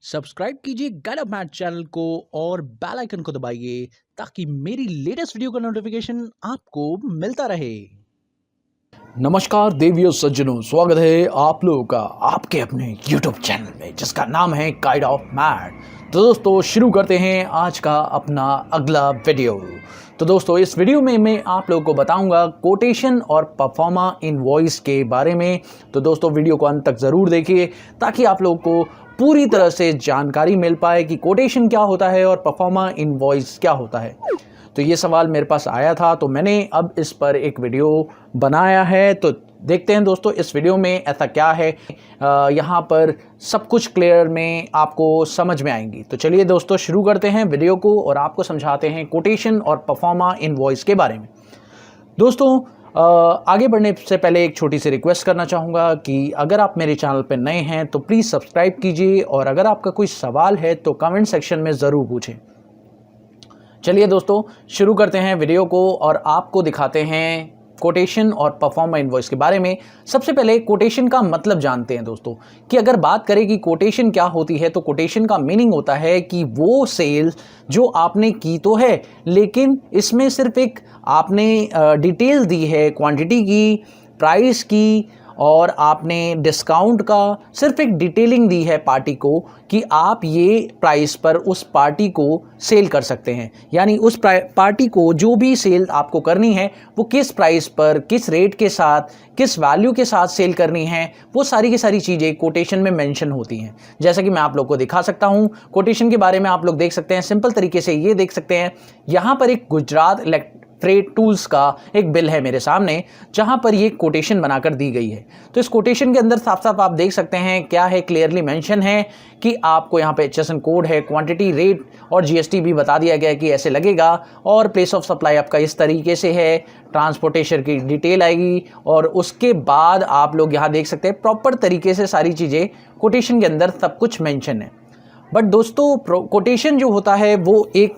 Subscribe कीजिए guide of math channel को और बेल आइकन को दबाइए ताकि मेरी लेटेस्ट वीडियो का नोटिफिकेशन आपको मिलता रहे। नमस्कार देवियों सज्जनों, स्वागत है आप लोगों का आपके अपने YouTube चैनल में जिसका नाम है गाइड ऑफ मैथ। तो दोस्तों शुरू करते हैं आज का अपना अगला वीडियो। तो दोस्तों इस वीडियो में मैं आप लोगों को बताऊंगा कोटेशन और परफॉर्मा इनवॉइस के बारे में। तो दोस्तों वीडियो को अंत तक ज़रूर देखिए ताकि आप लोगों को पूरी तरह से जानकारी मिल पाए कि कोटेशन क्या होता है और परफॉर्मा इनवॉइस क्या होता है। तो ये सवाल मेरे पास आया था तो मैंने अब इस पर एक वीडियो बनाया है। तो देखते हैं दोस्तों इस वीडियो में ऐसा क्या है, यहाँ पर सब कुछ क्लियर में आपको समझ में आएंगी। तो चलिए दोस्तों शुरू करते हैं वीडियो को और आपको समझाते हैं कोटेशन और परफॉर्मा इनवॉइस के बारे में। दोस्तों आगे बढ़ने से पहले एक छोटी सी रिक्वेस्ट करना चाहूँगा कि अगर आप मेरे चैनल पर नए हैं तो प्लीज़ सब्सक्राइब कीजिए और अगर आपका कोई सवाल है तो कमेंट सेक्शन में ज़रूर पूछें। चलिए दोस्तों शुरू करते हैं वीडियो को और आपको दिखाते हैं कोटेशन और परफॉर्मा इनवॉइस के बारे में। सबसे पहले कोटेशन का मतलब जानते हैं दोस्तों कि अगर बात करें कि कोटेशन क्या होती है तो कोटेशन का मीनिंग होता है कि वो सेल्स जो आपने की तो है लेकिन इसमें सिर्फ एक आपने डिटेल दी है क्वांटिटी की, प्राइस की और आपने डिस्काउंट का सिर्फ एक डिटेलिंग दी है पार्टी को कि आप ये प्राइस पर उस पार्टी को सेल कर सकते हैं। यानी उस पार्टी को जो भी सेल आपको करनी है वो किस प्राइस पर, किस रेट के साथ, किस वैल्यू के साथ सेल करनी है, वो सारी की सारी चीज़ें कोटेशन में मेंशन होती हैं। जैसा कि मैं आप लोग को दिखा सकता हूँ कोटेशन के बारे में। आप लोग देख सकते हैं सिंपल तरीके से ये देख सकते हैं, यहाँ पर एक गुजरात फ्रेट टूल्स का एक बिल है मेरे सामने जहां पर ये कोटेशन बनाकर दी गई है। तो इस कोटेशन के अंदर साफ साफ आप देख सकते हैं क्या है, क्लियरली मेंशन है कि आपको यहाँ पे HSN कोड है, क्वांटिटी, रेट और GST भी बता दिया गया है कि ऐसे लगेगा और प्लेस ऑफ सप्लाई आपका इस तरीके से है, ट्रांसपोर्टेशन की डिटेल आएगी और उसके बाद आप लोग यहाँ देख सकते हैं प्रॉपर तरीके से सारी चीज़ें कोटेशन के अंदर सब कुछ मैंशन है। बट दोस्तों कोटेशन जो होता है वो एक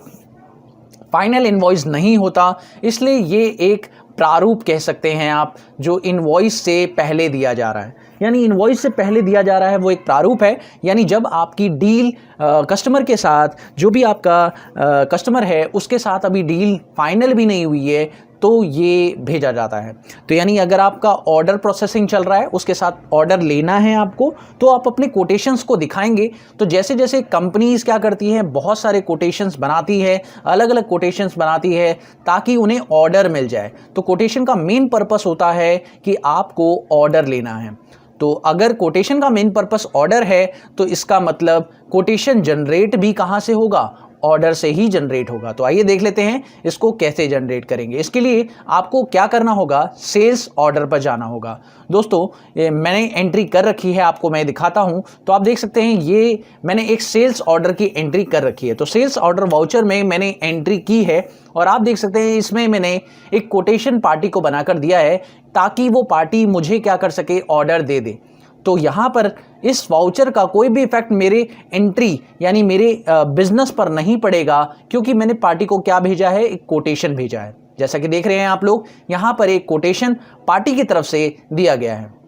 फाइनल इनवॉइस नहीं होता, इसलिए ये एक प्रारूप कह सकते हैं आप जो इनवॉइस से पहले दिया जा रहा है। यानी इनवॉइस से पहले दिया जा रहा है वो एक प्रारूप है। यानी जब आपकी डील कस्टमर के साथ, जो भी आपका कस्टमर है उसके साथ अभी डील फाइनल भी नहीं हुई है तो ये भेजा जाता है। तो यानी अगर आपका ऑर्डर प्रोसेसिंग चल रहा है, उसके साथ ऑर्डर लेना है आपको, तो आप अपने कोटेशंस को दिखाएंगे। तो जैसे जैसे कंपनीज क्या करती हैं, बहुत सारे कोटेशंस बनाती है, अलग अलग कोटेशंस बनाती है ताकि उन्हें ऑर्डर मिल जाए। तो कोटेशन का मेन पर्पस होता है कि आपको ऑर्डर लेना है। तो अगर कोटेशन का मेन पर्पस ऑर्डर है तो इसका मतलब कोटेशन जनरेट भी कहाँ से होगा, ऑर्डर से ही जनरेट होगा। तो आइए देख लेते हैं इसको कैसे जनरेट करेंगे। इसके लिए आपको क्या करना होगा, सेल्स ऑर्डर पर जाना होगा। दोस्तों मैंने एंट्री कर रखी है, आपको मैं दिखाता हूं। तो आप देख सकते हैं ये मैंने एक सेल्स ऑर्डर की एंट्री कर रखी है। तो सेल्स ऑर्डर वाउचर में मैंने एंट्री की है और आप देख सकते हैं इसमें मैंने एक कोटेशन पार्टी को बनाकर दिया है ताकि वो पार्टी मुझे क्या कर सके, ऑर्डर दे दे। तो यहाँ पर इस वाउचर का कोई भी इफेक्ट मेरे एंट्री यानी मेरे बिजनेस पर नहीं पड़ेगा क्योंकि मैंने पार्टी को क्या भेजा है, एक कोटेशन भेजा है। जैसा कि देख रहे हैं आप लोग यहाँ पर एक कोटेशन पार्टी की तरफ से दिया गया है।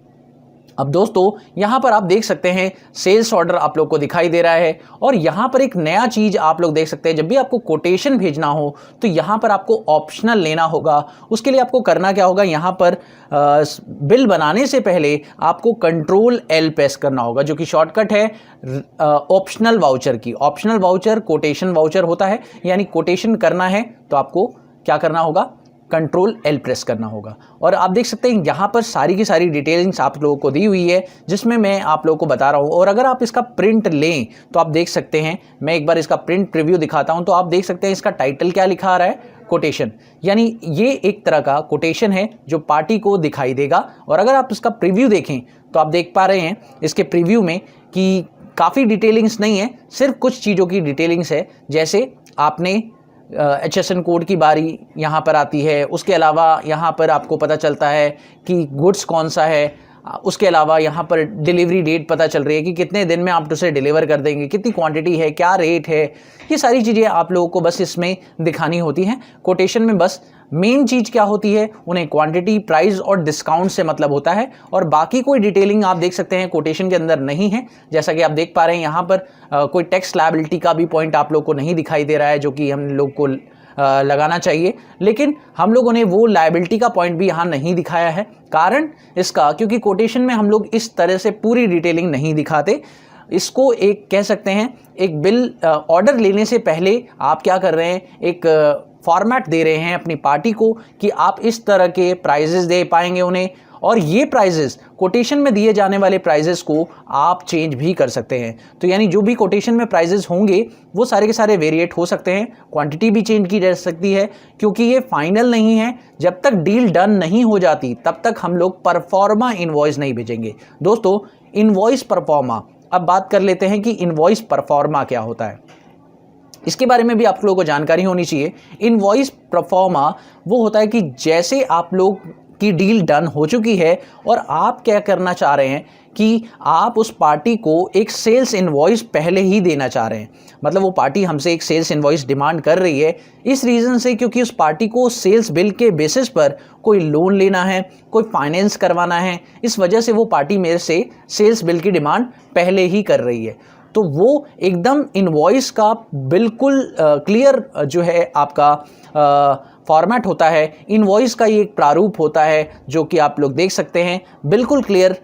अब दोस्तों यहाँ पर आप देख सकते हैं सेल्स ऑर्डर आप लोग को दिखाई दे रहा है और यहाँ पर एक नया चीज़ आप लोग देख सकते हैं, जब भी आपको कोटेशन भेजना हो तो यहाँ पर आपको ऑप्शनल लेना होगा। उसके लिए आपको करना क्या होगा, यहाँ पर बिल बनाने से पहले आपको Ctrl+L प्रेस करना होगा जो कि शॉर्टकट है ऑप्शनल वाउचर की। ऑप्शनल वाउचर कोटेशन वाउचर होता है, यानी कोटेशन करना है तो आपको क्या करना होगा, Ctrl+L प्रेस करना होगा। और आप देख सकते हैं यहाँ पर सारी की सारी डिटेलिंग्स आप लोगों को दी हुई है जिसमें मैं आप लोगों को बता रहा हूँ। और अगर आप इसका प्रिंट लें तो आप देख सकते हैं, मैं एक बार इसका प्रिंट प्रीव्यू दिखाता हूँ। तो आप देख सकते हैं इसका टाइटल क्या लिखा आ रहा है, कोटेशन। यानी ये एक तरह का कोटेशन है जो पार्टी को दिखाई देगा। और अगर आप इसका प्रीव्यू देखें तो आप देख पा रहे हैं इसके प्रीव्यू में कि काफ़ी डिटेलिंग्स नहीं है, सिर्फ कुछ चीज़ों की डिटेलिंग्स है। जैसे आपने HSN कोड की बारी यहाँ पर आती है, उसके अलावा यहाँ पर आपको पता चलता है कि गुड्स कौन सा है, उसके अलावा यहाँ पर डिलीवरी डेट पता चल रही है कि कितने दिन में आप उसे डिलीवर कर देंगे, कितनी क्वांटिटी है, क्या रेट है, ये सारी चीज़ें आप लोगों को बस इसमें दिखानी होती हैं। कोटेशन में बस मेन चीज़ क्या होती है, उन्हें क्वांटिटी, प्राइस और डिस्काउंट से मतलब होता है, और बाकी कोई डिटेलिंग आप देख सकते हैं कोटेशन के अंदर नहीं है। जैसा कि आप देख पा रहे हैं यहाँ पर कोई टैक्स लायबिलिटी का भी पॉइंट आप लोग को नहीं दिखाई दे रहा है, जो कि हम लोग को लगाना चाहिए, लेकिन हम लोगों ने वो लायबिलिटी का पॉइंट भी यहाँ नहीं दिखाया है। कारण इसका, क्योंकि कोटेशन में हम लोग इस तरह से पूरी डिटेलिंग नहीं दिखाते। इसको एक कह सकते हैं, एक बिल ऑर्डर लेने से पहले आप क्या कर रहे हैं, एक फॉर्मेट दे रहे हैं अपनी पार्टी को कि आप इस तरह के प्राइजेस दे पाएंगे उन्हें, और ये प्राइजेस कोटेशन में दिए जाने वाले प्राइजेस को आप चेंज भी कर सकते हैं। तो यानी जो भी कोटेशन में प्राइजेस होंगे वो सारे के सारे वेरिएट हो सकते हैं, क्वांटिटी भी चेंज की जा सकती है, क्योंकि ये फाइनल नहीं है। जब तक डील डन नहीं हो जाती तब तक हम लोग परफॉर्मा इनवॉइस नहीं भेजेंगे। दोस्तों, इनवॉइस परफॉर्मा, अब बात कर लेते हैं कि इनवॉइस परफॉर्मा क्या होता है। इसके बारे में भी आप लोगों को जानकारी होनी चाहिए। इनवॉइस परफॉर्मा वो होता है कि जैसे आप लोग की डील डन हो चुकी है और आप क्या करना चाह रहे हैं कि आप उस पार्टी को एक सेल्स इनवॉइस पहले ही देना चाह रहे हैं। मतलब वो पार्टी हमसे एक सेल्स इनवॉइस डिमांड कर रही है, इस रीज़न से क्योंकि उस पार्टी को सेल्स बिल के बेसिस पर कोई लोन लेना है, कोई फाइनेंस करवाना है, इस वजह से वो पार्टी मेरे से सेल्स बिल की डिमांड पहले ही कर रही है। तो वो एकदम इनवॉइस का बिल्कुल क्लियर जो है आपका फॉर्मेट होता है। इनवॉइस का ये एक प्रारूप होता है जो कि आप लोग देख सकते हैं, बिल्कुल क्लियर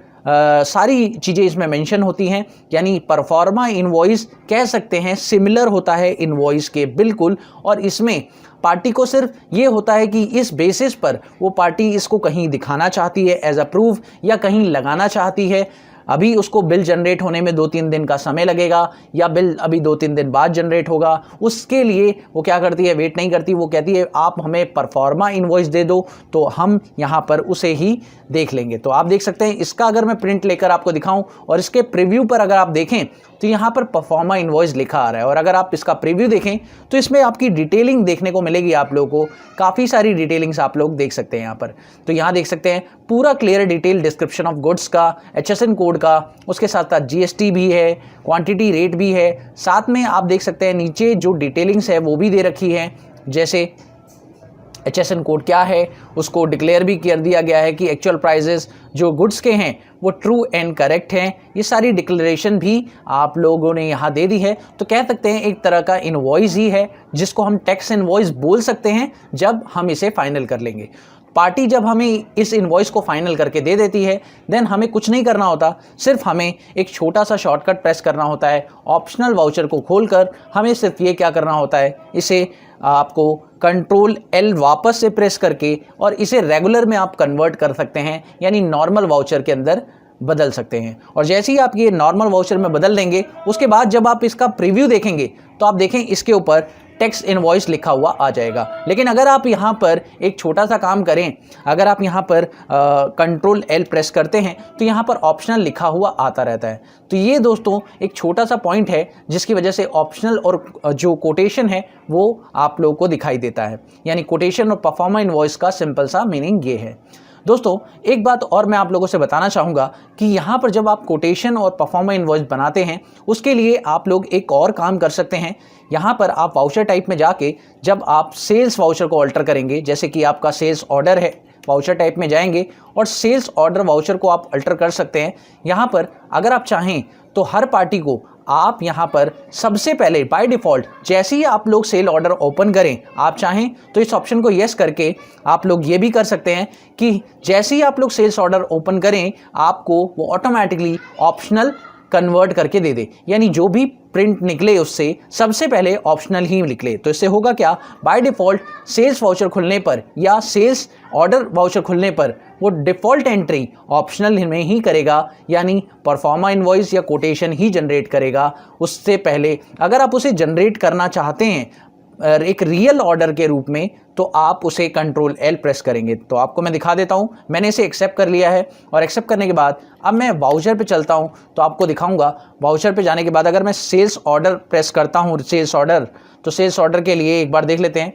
सारी चीज़ें इसमें मेंशन होती हैं। यानी परफॉर्मा इनवॉइस कह सकते हैं सिमिलर होता है इनवॉइस के बिल्कुल, और इसमें पार्टी को सिर्फ ये होता है कि इस बेसिस पर वो पार्टी इसको कहीं दिखाना चाहती है एज अ प्रूफ, या कहीं लगाना चाहती है। अभी उसको बिल जनरेट होने में 2-3 दिन का समय लगेगा, या बिल अभी 2-3 दिन बाद जनरेट होगा। उसके लिए वो क्या करती है, वेट नहीं करती, वो कहती है आप हमें परफॉर्मा इनवॉइस दे दो, तो हम यहाँ पर उसे ही देख लेंगे। तो आप देख सकते हैं, इसका अगर मैं प्रिंट लेकर आपको दिखाऊं और इसके प्रीव्यू पर अगर आप देखें तो यहाँ पर परफॉर्मा इनवॉइस लिखा आ रहा है, और अगर आप इसका प्रीव्यू देखें तो इसमें आपकी डिटेलिंग देखने को मिलेगी। आप लोगों को काफ़ी सारी डिटेलिंग्स आप लोग देख सकते हैं यहाँ पर। तो यहाँ देख सकते हैं पूरा clear detail description of goods का, HSN कोड का, उसके साथ साथ GST भी है, क्वांटिटी रेट भी है। साथ में आप देख सकते हैं नीचे जो डिटेलिंग्स है वो भी दे रखी है, जैसे HSN कोड क्या है उसको डिक्लेयर भी कर दिया गया है कि एक्चुअल प्राइजेस जो गुड्स के हैं वो ट्रू एंड करेक्ट हैं। ये सारी डिक्लेरेशन भी आप लोगों ने यहाँ दे दी है। तो कह सकते हैं एक तरह का इनवॉइस ही है, जिसको हम टैक्स इनवॉइस बोल सकते हैं जब हम इसे फाइनल कर लेंगे। पार्टी जब हमें इस इनवॉइस को फाइनल करके दे देती है, देन हमें कुछ नहीं करना होता, सिर्फ हमें एक छोटा सा शॉर्टकट प्रेस करना होता है। ऑप्शनल वाउचर को खोलकर हमें सिर्फ ये क्या करना होता है, इसे आपको कंट्रोल L वापस से प्रेस करके और इसे रेगुलर में आप कन्वर्ट कर सकते हैं, यानी नॉर्मल वाउचर के अंदर बदल सकते हैं। और जैसे ही आप ये नॉर्मल वाउचर में बदल देंगे, उसके बाद जब आप इसका प्रीव्यू देखेंगे तो आप देखें इसके ऊपर टैक्स इनवॉइस लिखा हुआ आ जाएगा। लेकिन अगर आप यहाँ पर एक छोटा सा काम करें, अगर आप यहाँ पर कंट्रोल L प्रेस करते हैं तो यहाँ पर ऑप्शनल लिखा हुआ आता रहता है। तो ये दोस्तों एक छोटा सा पॉइंट है जिसकी वजह से ऑप्शनल और जो कोटेशन है वो आप लोगों को दिखाई देता है। यानी कोटेशन और परफॉर्मा इनवॉइस का सिंपल सा मीनिंग ये है। दोस्तों एक बात और मैं आप लोगों से बताना चाहूँगा कि यहाँ पर जब आप कोटेशन और परफॉर्मा इनवॉइस बनाते हैं, उसके लिए आप लोग एक और काम कर सकते हैं। यहाँ पर आप वाउचर टाइप में जाके जब आप सेल्स वाउचर को अल्टर करेंगे, जैसे कि आपका सेल्स ऑर्डर है, वाउचर टाइप में जाएंगे और सेल्स ऑर्डर वाउचर को आप अल्टर कर सकते हैं। यहाँ पर अगर आप चाहें तो हर पार्टी को आप यहाँ पर सबसे पहले बाय डिफ़ॉल्ट जैसे ही आप लोग सेल ऑर्डर ओपन करें, आप चाहें तो इस ऑप्शन को येस करके आप लोग ये भी कर सकते हैं कि जैसे ही आप लोग सेल्स ऑर्डर ओपन करें, आपको वो ऑटोमेटिकली ऑप्शनल कन्वर्ट करके दे दे। यानी जो भी प्रिंट निकले उससे सबसे पहले ऑप्शनल ही निकले। तो इससे होगा क्या, बाय डिफ़ॉल्ट सेल्स वाउचर खुलने पर या सेल्स ऑर्डर वाउचर खुलने पर वो डिफ़ॉल्ट एंट्री ऑप्शनल में ही करेगा, यानी परफॉर्मा इनवॉइस या कोटेशन ही जनरेट करेगा। उससे पहले अगर आप उसे जनरेट करना चाहते हैं एक रियल ऑर्डर के रूप में, तो आप उसे कंट्रोल L प्रेस करेंगे। तो आपको मैं दिखा देता हूँ, मैंने इसे एक्सेप्ट कर लिया है और एक्सेप्ट करने के बाद अब मैं वाउचर पे चलता हूँ तो आपको दिखाऊंगा। वाउचर पे जाने के बाद अगर मैं सेल्स ऑर्डर प्रेस करता हूँ, सेल्स ऑर्डर, तो सेल्स ऑर्डर के लिए एक बार देख लेते हैं।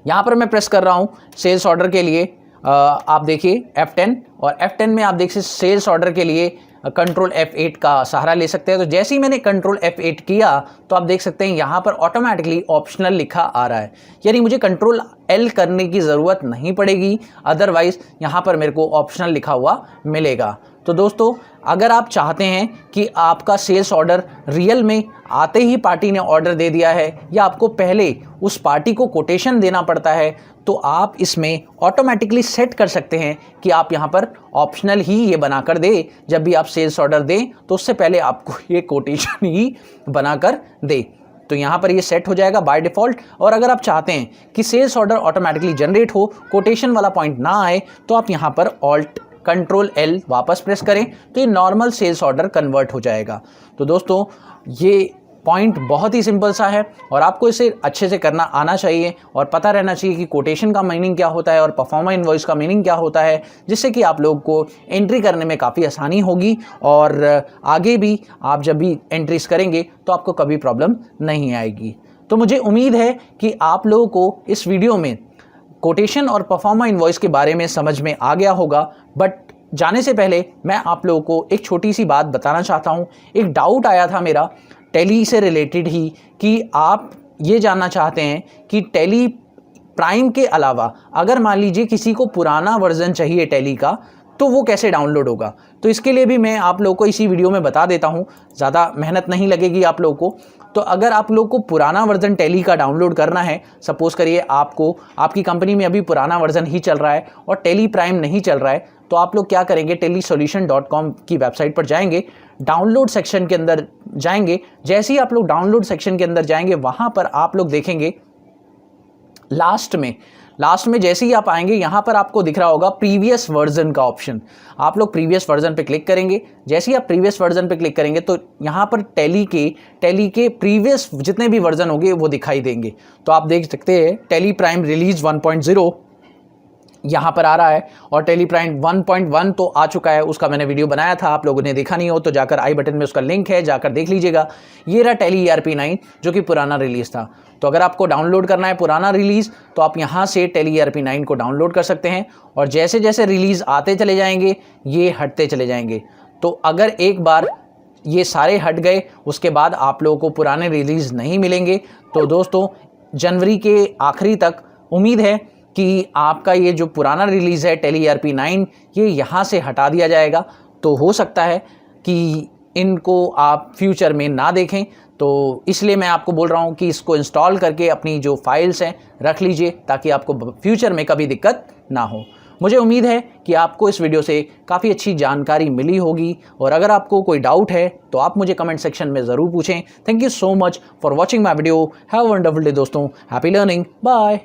यहाँ पर मैं प्रेस कर रहा हूँ सेल्स ऑर्डर के लिए, आप देखिए F10 और F10 में आप देखिए सेल्स ऑर्डर के लिए कंट्रोल F8 का सहारा ले सकते हैं। तो जैसे ही मैंने कंट्रोल F8 किया तो आप देख सकते हैं यहाँ पर ऑटोमेटिकली ऑप्शनल लिखा आ रहा है, यानी मुझे कंट्रोल L करने की ज़रूरत नहीं पड़ेगी, अदरवाइज़ यहाँ पर मेरे को ऑप्शनल लिखा हुआ मिलेगा। तो दोस्तों अगर आप चाहते हैं कि आपका सेल्स ऑर्डर रियल में आते ही पार्टी ने ऑर्डर दे दिया है या आपको पहले उस पार्टी को कोटेशन देना पड़ता है, तो आप इसमें ऑटोमेटिकली सेट कर सकते हैं कि आप यहाँ पर ऑप्शनल ही ये बनाकर दे, जब भी आप सेल्स ऑर्डर दें तो उससे पहले आपको ये कोटेशन ही बनाकर दे। तो यहाँ पर ये सेट हो जाएगा बाय डिफ़ॉल्ट। और अगर आप चाहते हैं कि सेल्स ऑर्डर ऑटोमेटिकली जनरेट हो, कोटेशन वाला पॉइंट ना आए, तो आप यहाँ पर ऑल्ट कंट्रोल L वापस प्रेस करें तो ये नॉर्मल सेल्स ऑर्डर कन्वर्ट हो जाएगा। तो दोस्तों ये पॉइंट बहुत ही सिंपल सा है और आपको इसे अच्छे से करना आना चाहिए और पता रहना चाहिए कि कोटेशन का मीनिंग क्या होता है और परफॉर्मा इनवॉइस का मीनिंग क्या होता है, जिससे कि आप लोग को एंट्री करने में काफ़ी आसानी होगी और आगे भी आप जब भी एंट्रीज करेंगे तो आपको कभी प्रॉब्लम नहीं आएगी। तो मुझे उम्मीद है कि आप लोगों को इस वीडियो में कोटेशन और परफॉर्मा इनवॉइस के बारे में समझ में आ गया होगा। बट जाने से पहले मैं आप लोगों को एक छोटी सी बात बताना चाहता हूँ। एक डाउट आया था मेरा टैली से रिलेटेड ही कि आप ये जानना चाहते हैं कि टैली प्राइम के अलावा अगर मान लीजिए किसी को पुराना वर्जन चाहिए टैली का, तो वो कैसे डाउनलोड होगा। तो इसके लिए भी मैं आप लोगों को इसी वीडियो में बता देता हूँ, ज़्यादा मेहनत नहीं लगेगी आप लोगों को। तो अगर आप लोग को पुराना वर्जन टैली का डाउनलोड करना है, सपोज़ करिए आपको आपकी कंपनी में अभी पुराना वर्जन ही चल रहा है और टैली प्राइम नहीं चल रहा है, तो आप लोग क्या करेंगे, tellysolution.com की वेबसाइट पर जाएंगे, डाउनलोड सेक्शन के अंदर जाएंगे। जैसे ही आप लोग डाउनलोड सेक्शन के अंदर जाएंगे, वहाँ पर आप लोग देखेंगे लास्ट में जैसे ही आप आएंगे, यहाँ पर आपको दिख रहा होगा प्रीवियस वर्जन का ऑप्शन। आप लोग प्रीवियस वर्जन पे क्लिक करेंगे। जैसे ही आप प्रीवियस वर्जन पे क्लिक करेंगे तो यहाँ पर टैली के प्रीवियस जितने भी वर्जन होंगे वो दिखाई देंगे। तो आप देख सकते हैं टैली प्राइम रिलीज 1.0 यहाँ पर आ रहा है और टैली प्राइम 1.1 तो आ चुका है, उसका मैंने वीडियो बनाया था। आप लोगों ने देखा नहीं हो तो जाकर आई बटन में उसका लिंक है, जाकर देख लीजिएगा। ये रहा टैली ERP9 जो कि पुराना रिलीज़ था। तो अगर आपको डाउनलोड करना है पुराना रिलीज़, तो आप यहाँ से टैली ERP9 को डाउनलोड कर सकते हैं और जैसे जैसे रिलीज़ आते चले जाएंगे ये हटते चले जाएंगे। तो अगर एक बार ये सारे हट गए उसके बाद आप लोगों को पुराने रिलीज़ नहीं मिलेंगे। तो दोस्तों जनवरी के आखिरी तक उम्मीद है कि आपका ये जो पुराना रिलीज़ है टैली ERP9 ये यहाँ से हटा दिया जाएगा। तो हो सकता है कि इनको आप फ्यूचर में ना देखें, तो इसलिए मैं आपको बोल रहा हूँ कि इसको इंस्टॉल करके अपनी जो फाइल्स हैं रख लीजिए ताकि आपको फ्यूचर में कभी दिक्कत ना हो। मुझे उम्मीद है कि आपको इस वीडियो से काफ़ी अच्छी जानकारी मिली होगी और अगर आपको कोई डाउट है तो आप मुझे कमेंट सेक्शन में ज़रूर पूछें। Thank you so much for watching my video. Have a wonderful day दोस्तों। Happy learning. बाय।